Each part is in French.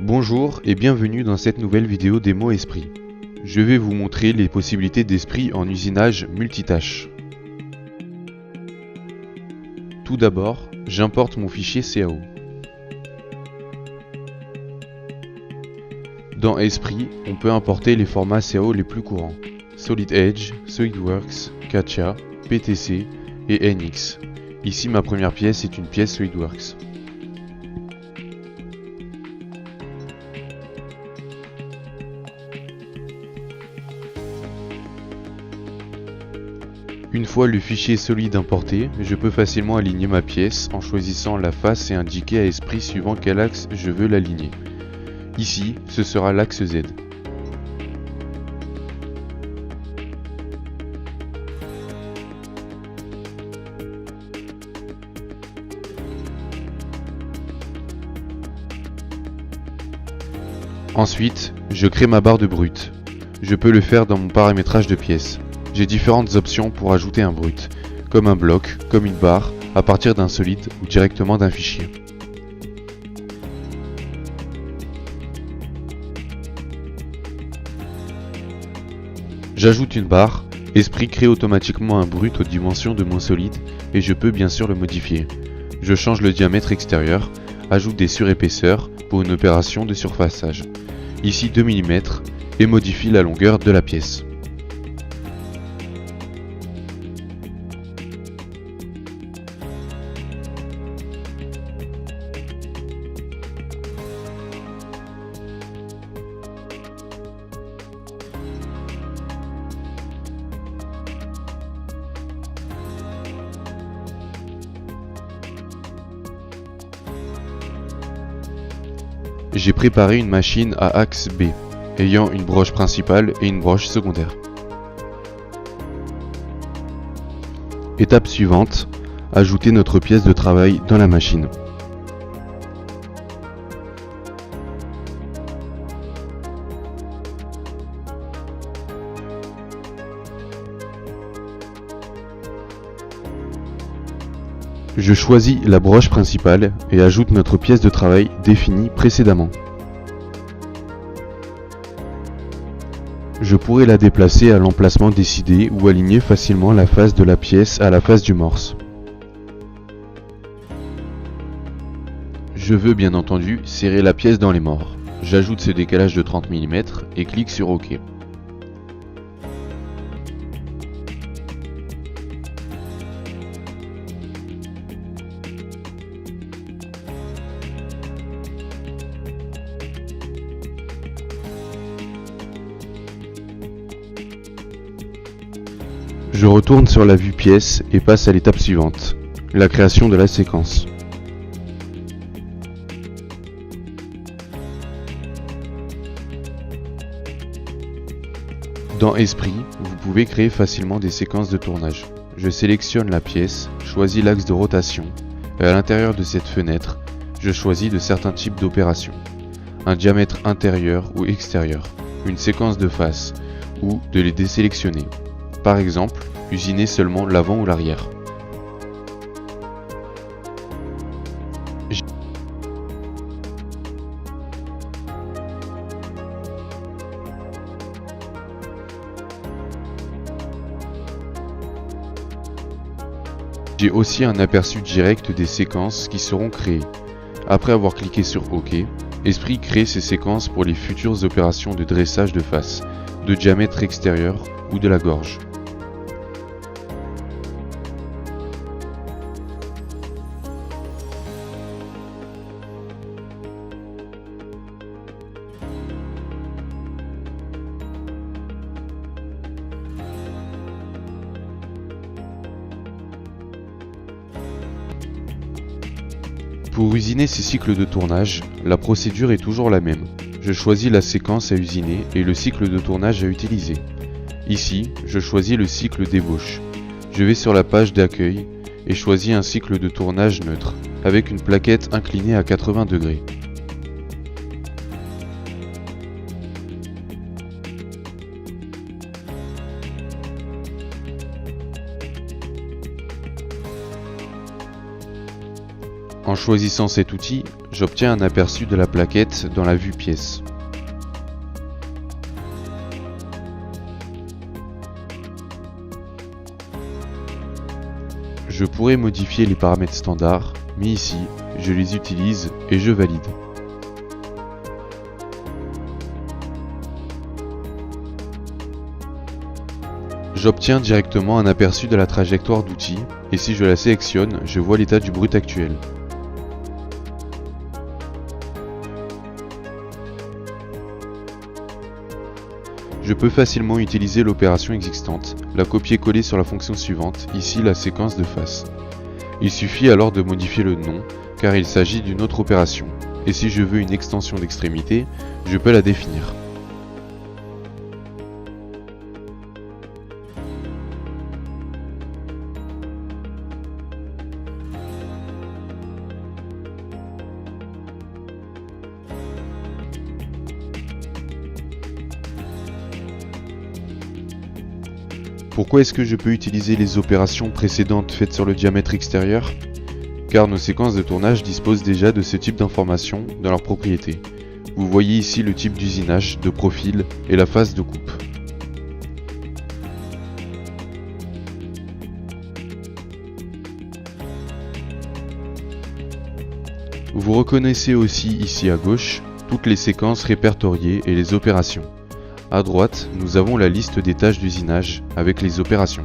Bonjour et bienvenue dans cette nouvelle vidéo démo Esprit. Je vais vous montrer les possibilités d'Esprit en usinage multitâche. Tout d'abord, j'importe mon fichier CAO. Dans Esprit, on peut importer les formats CAO les plus courants: Solid Edge, SolidWorks, CATIA, PTC et NX. Ici, ma première pièce est une pièce SolidWorks. Une fois le fichier solide importé, je peux facilement aligner ma pièce en choisissant la face et indiquer à Esprit suivant quel axe je veux l'aligner. Ici, ce sera l'axe Z. Ensuite, je crée ma barre de brut. Je peux le faire dans mon paramétrage de pièce. J'ai différentes options pour ajouter un brut, comme un bloc, comme une barre, à partir d'un solide ou directement d'un fichier. J'ajoute une barre, Esprit crée automatiquement un brut aux dimensions de mon solide et je peux bien sûr le modifier. Je change le diamètre extérieur, ajoute des surépaisseurs pour une opération de surfaçage, ici 2 mm, et modifie la longueur de la pièce. J'ai préparé une machine à axe B, ayant une broche principale et une broche secondaire. Étape suivante, ajouter notre pièce de travail dans la machine. Je choisis la broche principale et ajoute notre pièce de travail définie précédemment. Je pourrais la déplacer à l'emplacement décidé ou aligner facilement la face de la pièce à la face du morse. Je veux bien entendu serrer la pièce dans les mors. J'ajoute ce décalage de 30 mm et clique sur OK. Je retourne sur la vue pièce et passe à l'étape suivante, la création de la séquence. Dans Esprit, vous pouvez créer facilement des séquences de tournage. Je sélectionne la pièce, choisis l'axe de rotation, et à l'intérieur de cette fenêtre, je choisis de certains types d'opérations. Un diamètre intérieur ou extérieur, une séquence de face, ou de les désélectionner. Par exemple, usiner seulement l'avant ou l'arrière. J'ai aussi un aperçu direct des séquences qui seront créées. Après avoir cliqué sur OK, Esprit crée ces séquences pour les futures opérations de dressage de face, de diamètre extérieur ou de la gorge. Pour usiner ces cycles de tournage, la procédure est toujours la même. Je choisis la séquence à usiner et le cycle de tournage à utiliser. Ici, je choisis le cycle d'ébauche. Je vais sur la page d'accueil et choisis un cycle de tournage neutre, avec une plaquette inclinée à 80 degrés. En choisissant cet outil, j'obtiens un aperçu de la plaquette dans la vue pièce. Je pourrais modifier les paramètres standards, mais ici, je les utilise et je valide. J'obtiens directement un aperçu de la trajectoire d'outil, et si je la sélectionne, je vois l'état du brut actuel. Je peux facilement utiliser l'opération existante, la copier-coller sur la fonction suivante, ici la séquence de face. Il suffit alors de modifier le nom, car il s'agit d'une autre opération, et si je veux une extension d'extrémité, je peux la définir. Pourquoi est-ce que je peux utiliser les opérations précédentes faites sur le diamètre extérieur? Car nos séquences de tournage disposent déjà de ce type d'informations dans leurs propriétés. Vous voyez ici le type d'usinage, de profil et la phase de coupe. Vous reconnaissez aussi ici à gauche toutes les séquences répertoriées et les opérations. À droite, nous avons la liste des tâches d'usinage avec les opérations.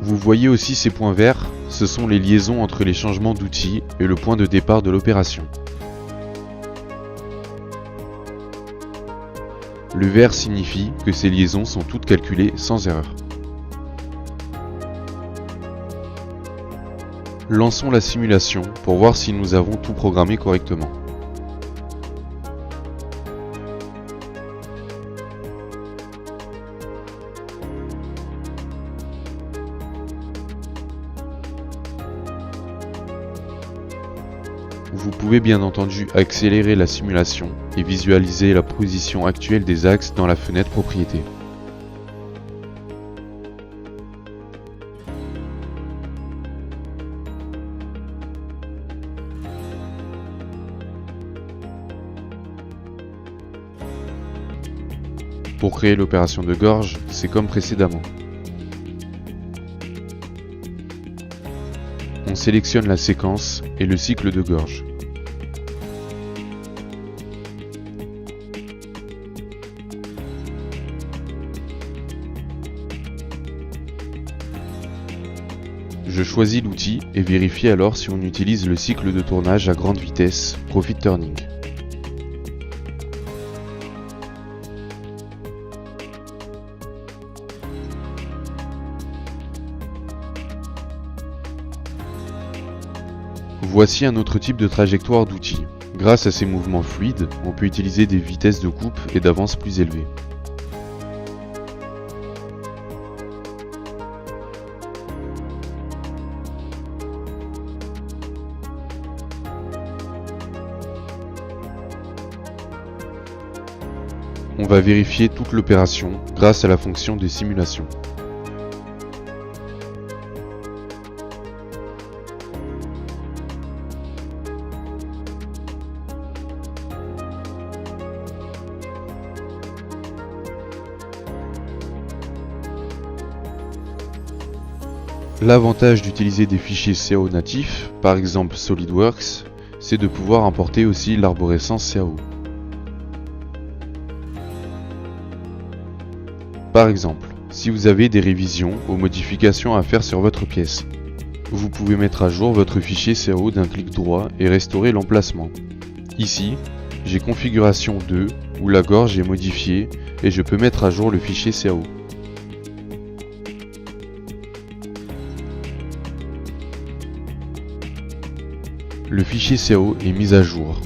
Vous voyez aussi ces points verts, ce sont les liaisons entre les changements d'outils et le point de départ de l'opération. Le vert signifie que ces liaisons sont toutes calculées sans erreur. Lançons la simulation pour voir si nous avons tout programmé correctement. Vous pouvez bien entendu accélérer la simulation et visualiser la position actuelle des axes dans la fenêtre propriété. Pour créer l'opération de gorge, c'est comme précédemment. On sélectionne la séquence et le cycle de gorge. Je choisis l'outil et vérifie alors si on utilise le cycle de tournage à grande vitesse, Profit Turning. Voici un autre type de trajectoire d'outil. Grâce à ces mouvements fluides, on peut utiliser des vitesses de coupe et d'avance plus élevées. On va vérifier toute l'opération grâce à la fonction de simulation. L'avantage d'utiliser des fichiers CAO natifs, par exemple SolidWorks, c'est de pouvoir importer aussi l'arborescence CAO. Par exemple, si vous avez des révisions ou modifications à faire sur votre pièce, vous pouvez mettre à jour votre fichier CAO d'un clic droit et restaurer l'emplacement. Ici, j'ai configuration 2 où la gorge est modifiée et je peux mettre à jour le fichier CAO. Le fichier CAO est mis à jour,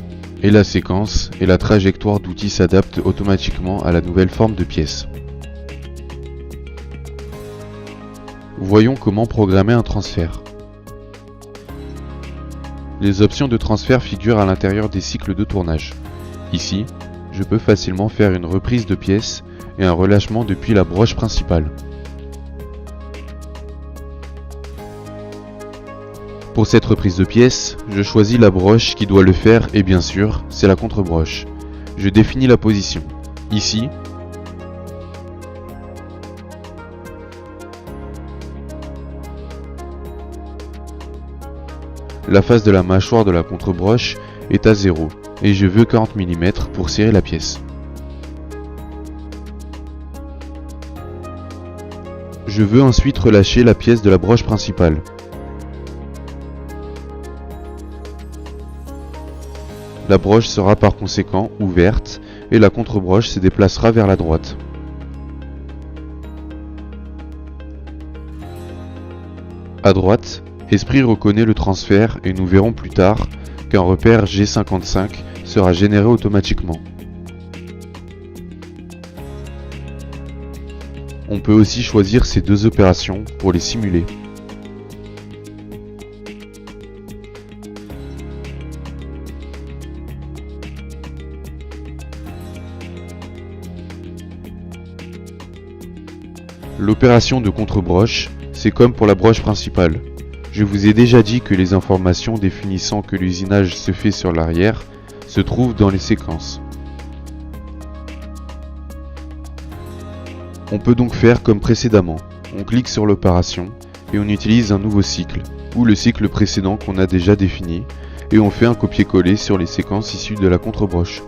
et la séquence et la trajectoire d'outil s'adaptent automatiquement à la nouvelle forme de pièce. Voyons comment programmer un transfert. Les options de transfert figurent à l'intérieur des cycles de tournage. Ici, je peux facilement faire une reprise de pièce et un relâchement depuis la broche principale. Pour cette reprise de pièce, je choisis la broche qui doit le faire et bien sûr, c'est la contre-broche. Je définis la position. Ici, la face de la mâchoire de la contre-broche est à 0 et je veux 40 mm pour serrer la pièce. Je veux ensuite relâcher la pièce de la broche principale. La broche sera par conséquent ouverte et la contre-broche se déplacera vers la droite. À droite, Esprit reconnaît le transfert et nous verrons plus tard qu'un repère G55 sera généré automatiquement. On peut aussi choisir ces deux opérations pour les simuler. L'opération de contre-broche, c'est comme pour la broche principale. Je vous ai déjà dit que les informations définissant que l'usinage se fait sur l'arrière se trouvent dans les séquences. On peut donc faire comme précédemment. On clique sur l'opération et on utilise un nouveau cycle, ou le cycle précédent qu'on a déjà défini, et on fait un copier-coller sur les séquences issues de la contre-broche.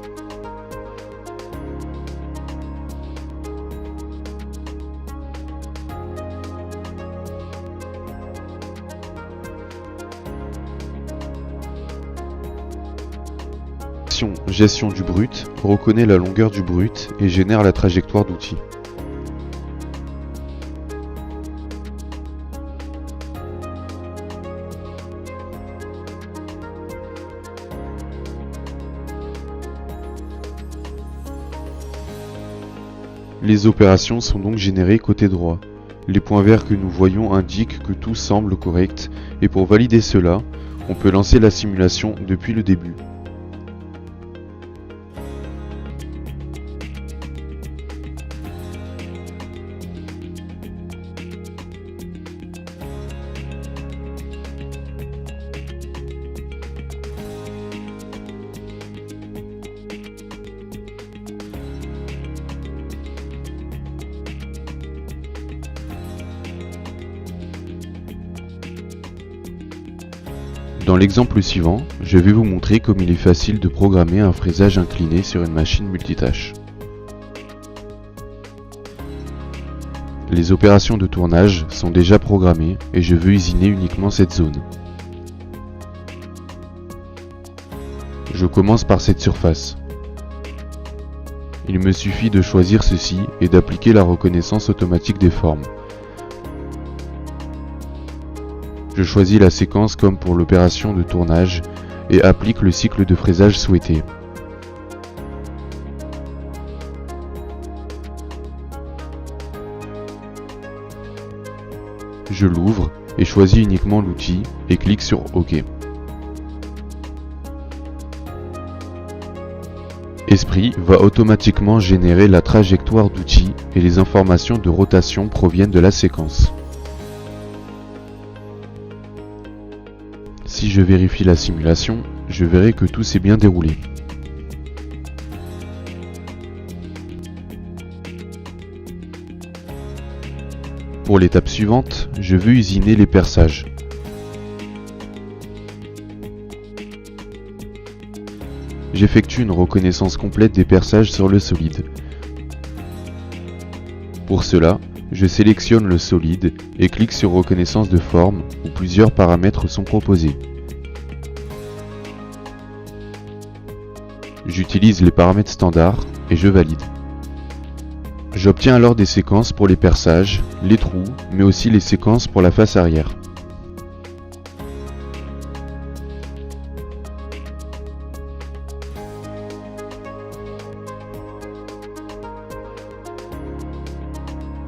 Gestion du brut reconnaît la longueur du brut et génère la trajectoire d'outil. Les opérations sont donc générées côté droit. Les points verts que nous voyons indiquent que tout semble correct et pour valider cela, on peut lancer la simulation depuis le début. Dans l'exemple suivant, je vais vous montrer comme il est facile de programmer un fraisage incliné sur une machine multitâche. Les opérations de tournage sont déjà programmées et je veux usiner uniquement cette zone. Je commence par cette surface. Il me suffit de choisir ceci et d'appliquer la reconnaissance automatique des formes. Je choisis la séquence comme pour l'opération de tournage et applique le cycle de fraisage souhaité. Je l'ouvre et choisis uniquement l'outil et clique sur OK. Esprit va automatiquement générer la trajectoire d'outil et les informations de rotation proviennent de la séquence. Si je vérifie la simulation, je verrai que tout s'est bien déroulé. Pour l'étape suivante, je veux usiner les perçages. J'effectue une reconnaissance complète des perçages sur le solide. Pour cela, je sélectionne le solide et clique sur reconnaissance de forme où plusieurs paramètres sont proposés. J'utilise les paramètres standards et je valide. J'obtiens alors des séquences pour les perçages, les trous, mais aussi les séquences pour la face arrière.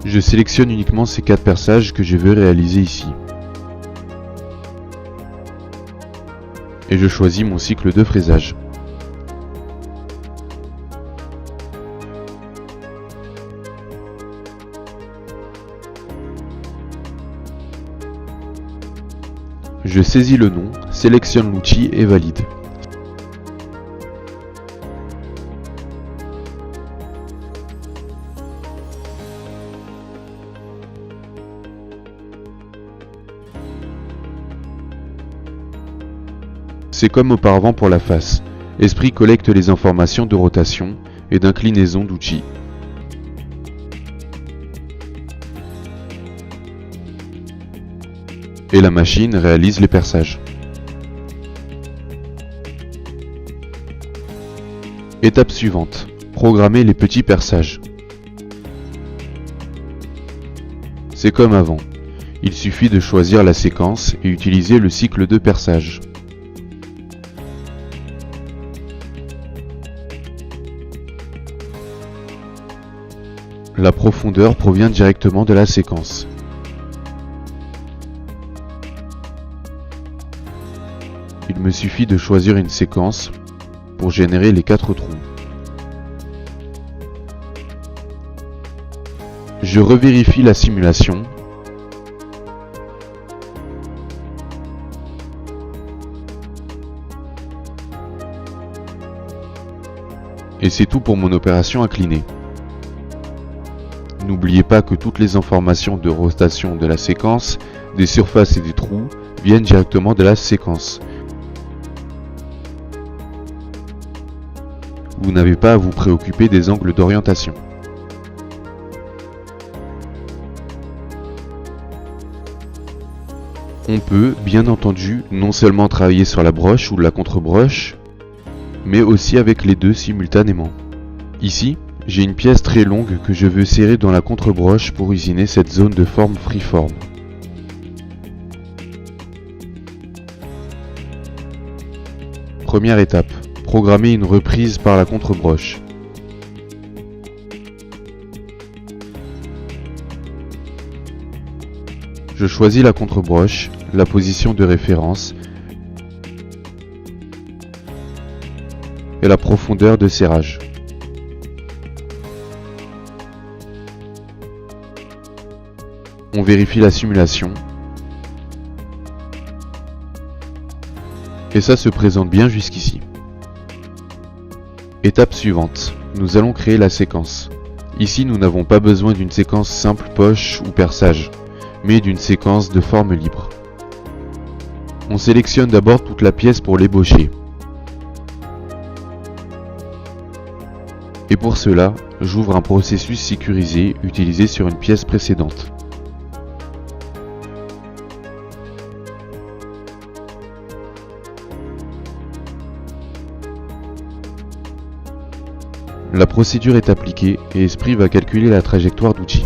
Je sélectionne uniquement ces 4 perçages que je veux réaliser ici. Et je choisis mon cycle de fraisage. Je saisis le nom, sélectionne l'outil et valide. C'est comme auparavant pour la face. Esprit collecte les informations de rotation et d'inclinaison d'outils. Et la machine réalise les perçages. Étape suivante. Programmer les petits perçages. C'est comme avant. Il suffit de choisir la séquence et utiliser le cycle de perçage. La profondeur provient directement de la séquence. Il me suffit de choisir une séquence pour générer les 4 trous. Je revérifie la simulation. Et c'est tout pour mon opération inclinée. N'oubliez pas que toutes les informations de rotation de la séquence, des surfaces et des trous viennent directement de la séquence. Vous n'avez pas à vous préoccuper des angles d'orientation. On peut, bien entendu, non seulement travailler sur la broche ou la contre-broche, mais aussi avec les deux simultanément. Ici, j'ai une pièce très longue que je veux serrer dans la contre-broche pour usiner cette zone de forme freeform. Première étape, programmer une reprise par la contre-broche. Je choisis la contre-broche, la position de référence et la profondeur de serrage. On vérifie la simulation. Et ça se présente bien jusqu'ici. Étape suivante. Nous allons créer la séquence. Ici, nous n'avons pas besoin d'une séquence simple poche ou perçage, mais d'une séquence de forme libre. On sélectionne d'abord toute la pièce pour l'ébaucher. Et pour cela, j'ouvre un processus sécurisé utilisé sur une pièce précédente. La procédure est appliquée et Esprit va calculer la trajectoire d'outil.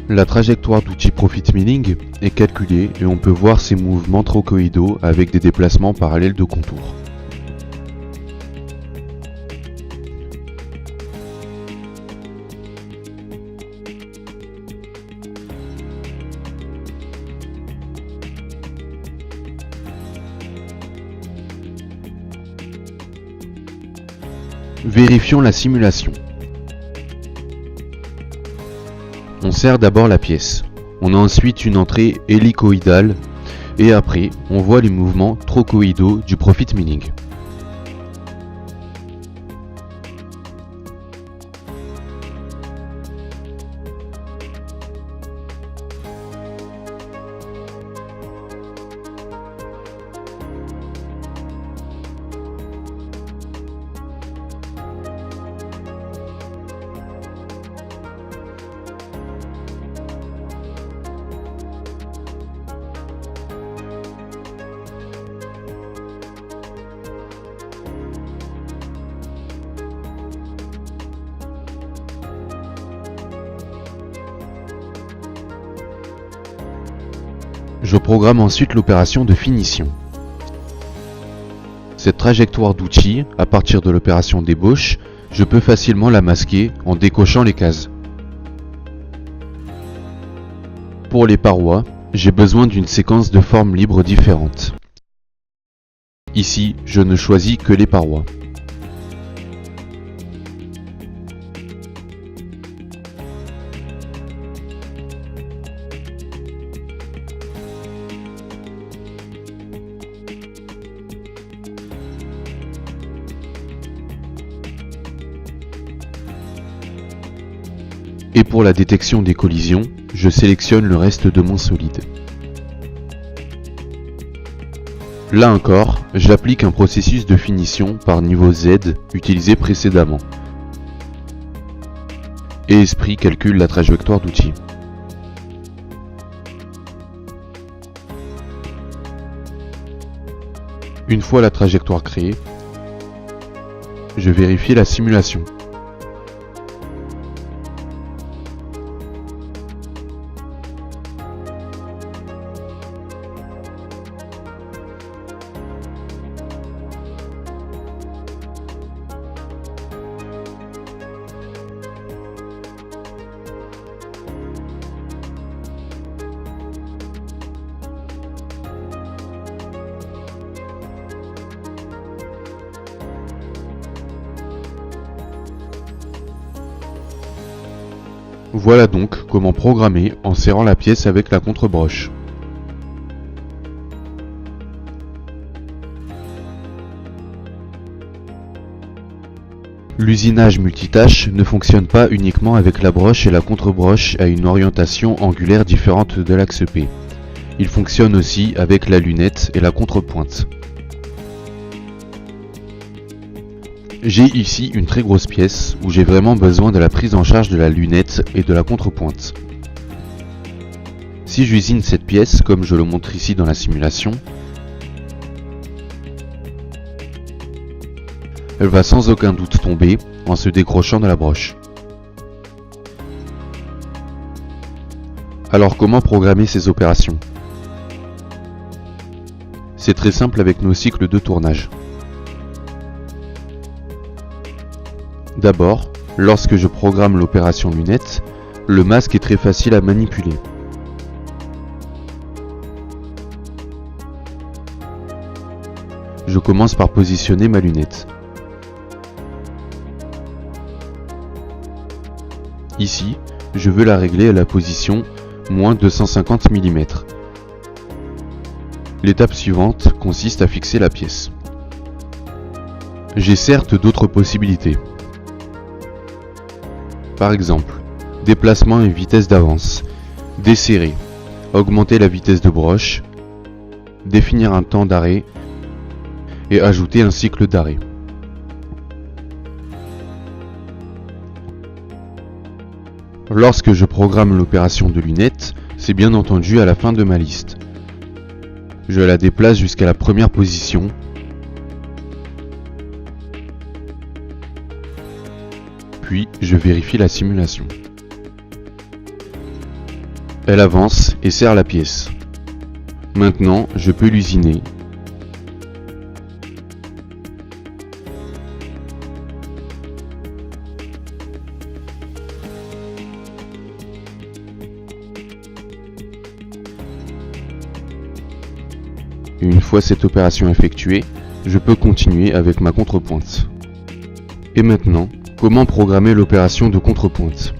La trajectoire d'outil Profit Milling est calculée et on peut voir ses mouvements trochoïdaux avec des déplacements parallèles de contour. Vérifions la simulation. On serre d'abord la pièce. On a ensuite une entrée hélicoïdale et après, on voit les mouvements trochoïdaux du Profit Milling. Je programme ensuite l'opération de finition. Cette trajectoire d'outil, à partir de l'opération d'ébauche, je peux facilement la masquer en décochant les cases. Pour les parois, j'ai besoin d'une séquence de formes libres différentes. Ici, je ne choisis que les parois. Et pour la détection des collisions, je sélectionne le reste de mon solide. Là encore, j'applique un processus de finition par niveau Z utilisé précédemment. Et Esprit calcule la trajectoire d'outil. Une fois la trajectoire créée, je vérifie la simulation. Voilà donc comment programmer en serrant la pièce avec la contre-broche. L'usinage multitâche ne fonctionne pas uniquement avec la broche et la contre-broche à une orientation angulaire différente de l'axe P. Il fonctionne aussi avec la lunette et la contrepointe. J'ai ici une très grosse pièce où j'ai vraiment besoin de la prise en charge de la lunette et de la contrepointe. Si j'usine cette pièce, comme je le montre ici dans la simulation, elle va sans aucun doute tomber en se décrochant de la broche. Alors comment programmer ces opérations? C'est très simple avec nos cycles de tournage. D'abord, lorsque je programme l'opération lunette, le masque est très facile à manipuler. Je commence par positionner ma lunette. Ici, je veux la régler à la position moins 250 mm. L'étape suivante consiste à fixer la pièce. J'ai certes d'autres possibilités. Par exemple, déplacement et vitesse d'avance, desserrer, augmenter la vitesse de broche, définir un temps d'arrêt et ajouter un cycle d'arrêt. Lorsque je programme l'opération de lunette, c'est bien entendu à la fin de ma liste. Je la déplace jusqu'à la première position. Puis, je vérifie la simulation. Elle avance et serre la pièce. Maintenant, je peux l'usiner. Et une fois cette opération effectuée, je peux continuer avec ma contrepointe. Et maintenant, comment programmer l'opération de contrepointe?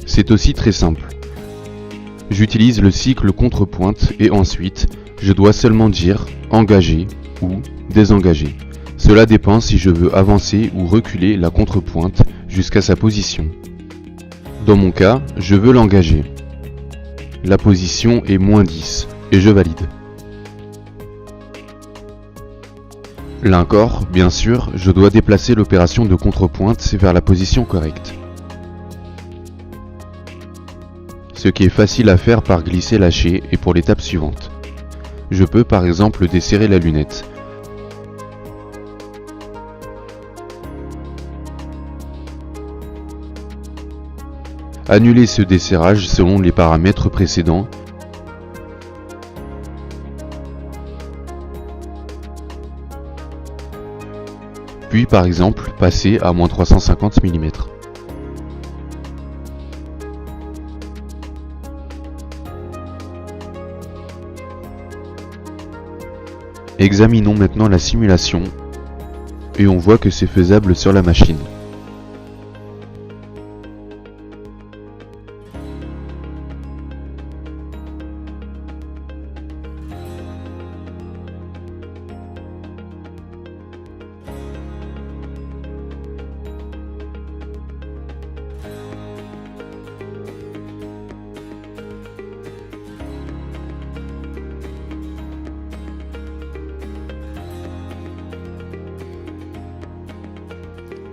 C'est aussi très simple. J'utilise le cycle contrepointe et ensuite, je dois seulement dire engager ou désengager. Cela dépend si je veux avancer ou reculer la contrepointe jusqu'à sa position. Dans mon cas, je veux l'engager. La position est -10 et je valide. Là encore, bien sûr, je dois déplacer l'opération de contrepointe vers la position correcte. Ce qui est facile à faire par glisser-lâcher et pour l'étape suivante. Je peux par exemple desserrer la lunette. Annuler ce desserrage selon les paramètres précédents. Puis par exemple passer à -350 mm. Examinons maintenant la simulation et on voit que c'est faisable sur la machine.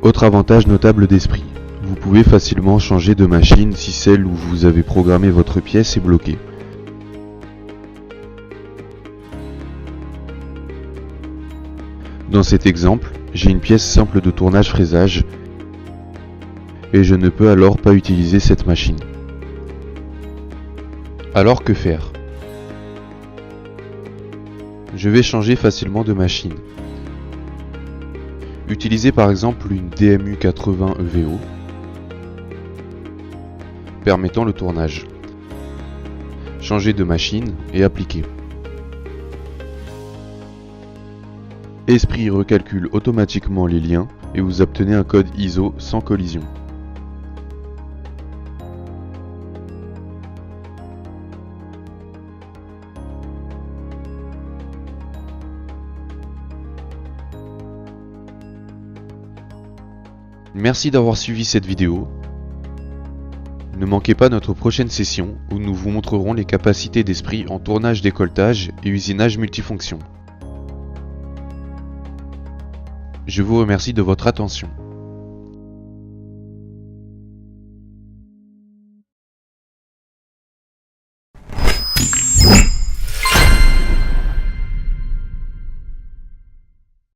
Autre avantage notable d'Esprit, vous pouvez facilement changer de machine si celle où vous avez programmé votre pièce est bloquée. Dans cet exemple, j'ai une pièce simple de tournage fraisage et je ne peux alors pas utiliser cette machine. Alors que faire? Je vais changer facilement de machine. Utilisez par exemple une DMU80 EVO permettant le tournage. Changez de machine et appliquez. Esprit recalcule automatiquement les liens et vous obtenez un code ISO sans collision. Merci d'avoir suivi cette vidéo. Ne manquez pas notre prochaine session où nous vous montrerons les capacités d'Esprit en tournage, décolletage et usinage multifonction. Je vous remercie de votre attention.